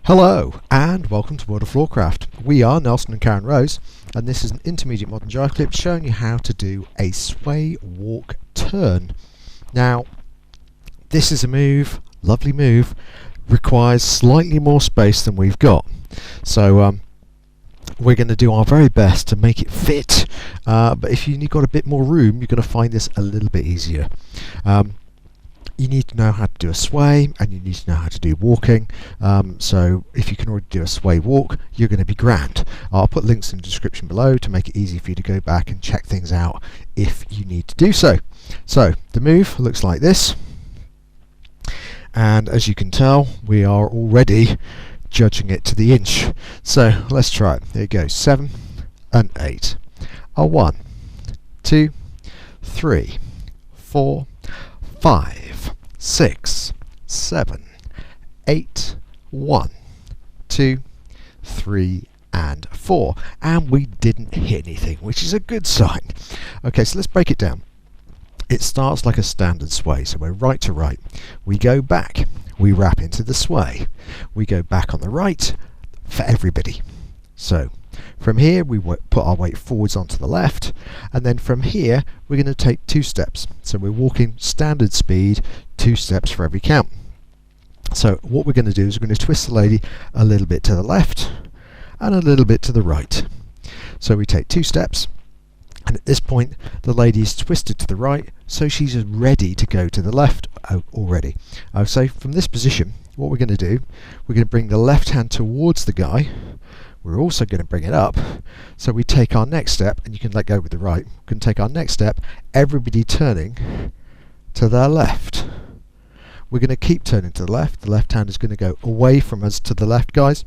Hello and welcome to World of Floorcraft. We are Nelson and Karen Rose, and this is an Intermediate Modern Jive Clip showing you how to do a sway walk turn. Now this is a move, lovely move, requires slightly more space than we've got, so we're going to do our very best to make it fit, but if you've got a bit more room you're going to find this a little bit easier. You need to know how to do a sway and you need to know how to do walking, so if you can already do a sway walk you're going to be grand. I'll put links in the description below to make it easy for you to go back and check things out if you need to do so. So the move looks like this, and as you can tell we are already judging it to the inch, so let's try it. There you go, 7 and 8 are 1, 2, 3, 4, 5, 6, 7, 8, 1, 2, 3 and 4, and we didn't hit anything, which is a good sign. Okay, so let's break it down. It starts like a standard sway, so we're right to right, we go back, we wrap into the sway, we go back on the right for everybody. So from here we put our weight forwards onto the left, and then from here we're going to take 2 steps. So we're walking standard speed, 2 steps for every count. So what we're going to do is we're going to twist the lady a little bit to the left and a little bit to the right. So we take 2 steps, and at this point the lady is twisted to the right, so she's ready to go to the left already. So from this position what we're going to do, we're going to bring the left hand towards the guy. We're also going to bring it up, so we take our next step, and you can let go with the right. We can take our next step, everybody turning to their left. We're going to keep turning to the left hand is going to go away from us to the left, guys,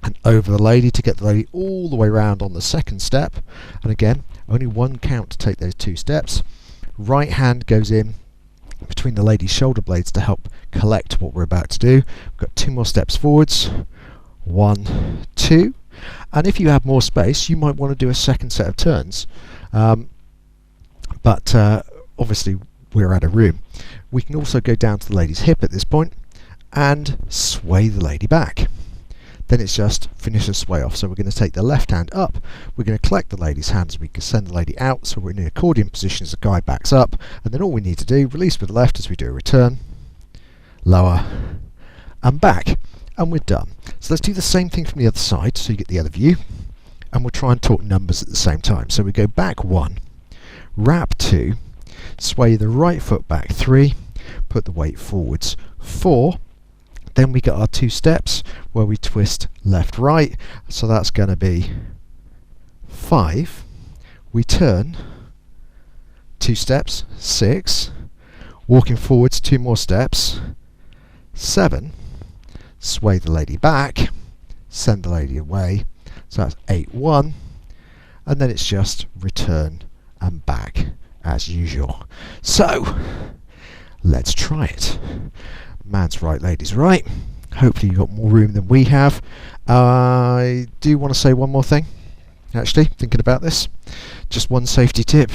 and over the lady to get the lady all the way around on the second step. And again, only 1 count to take those 2 steps. Right hand goes in between the lady's shoulder blades to help collect what we're about to do. We've got 2 more steps forwards, 1, 2. And if you have more space you might want to do a second set of turns, but obviously we're out of room. We can also go down to the lady's hip at this point and sway the lady back. Then it's just finish the sway off. So we're going to take the left hand up, we're going to collect the lady's hands, we can send the lady out, so we're in an accordion position as the guy backs up, and then all we need to do, release with the left as we do a return, lower and back, and we're done. So let's do the same thing from the other side so you get the other view, and we'll try and talk numbers at the same time. So we go back 1, wrap 2, sway the right foot back 3, put the weight forwards 4, then we get our 2 steps where we twist left right, so that's going to be 5, we turn 2 steps, 6, walking forwards 2 more steps, 7, sway the lady back, send the lady away, so that's 8, 1, and then it's just return and back as usual. So let's try it. Man's right, lady's right. Hopefully you've got more room than we have. I do want to say one more thing, actually, thinking about this. Just one safety tip.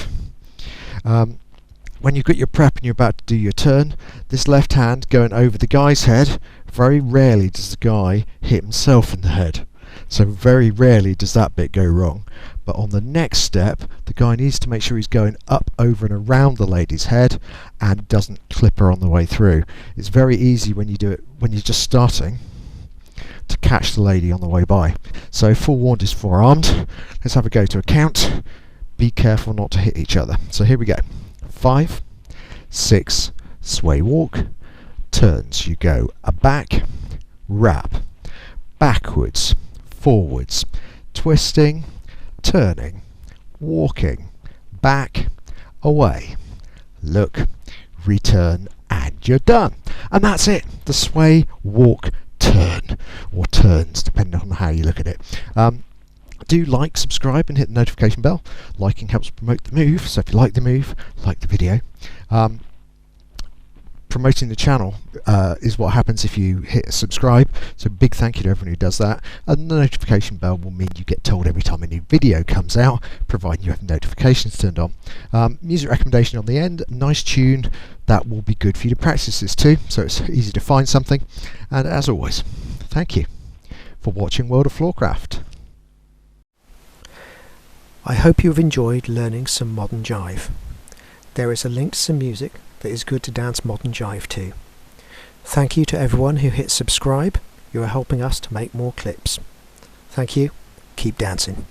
When you've got your prep and you're about to do your turn, this left hand going over the guy's head, very rarely does the guy hit himself in the head. So very rarely does that bit go wrong. But on the next step, the guy needs to make sure he's going up, over and around the lady's head and doesn't clip her on the way through. It's very easy when you do it, when you're just starting, to catch the lady on the way by. So forewarned is forearmed. Let's have a go to a count. Be careful not to hit each other. So here we go. 5, 6, sway walk, turns. You go a back, wrap, backwards, forwards, twisting, turning, walking, back, away, look, return, and you're done. And that's it. The sway, walk, turn, or turns, depending on how you look at it. Do like, subscribe and hit the notification bell. Liking helps promote the move, so if you like the move, like the video. Promoting the channel is what happens if you hit subscribe, so big thank you to everyone who does that, and the notification bell will mean you get told every time a new video comes out, providing you have notifications turned on. Music recommendation on the end, nice tune, that will be good for you to practice this too, so it's easy to find something. And as always, thank you. for watching World of Floorcraft. I hope you have enjoyed learning some modern jive. There is a link to some music that is good to dance modern jive to. Thank you to everyone who hit subscribe. You are helping us to make more clips. Thank you. Keep dancing.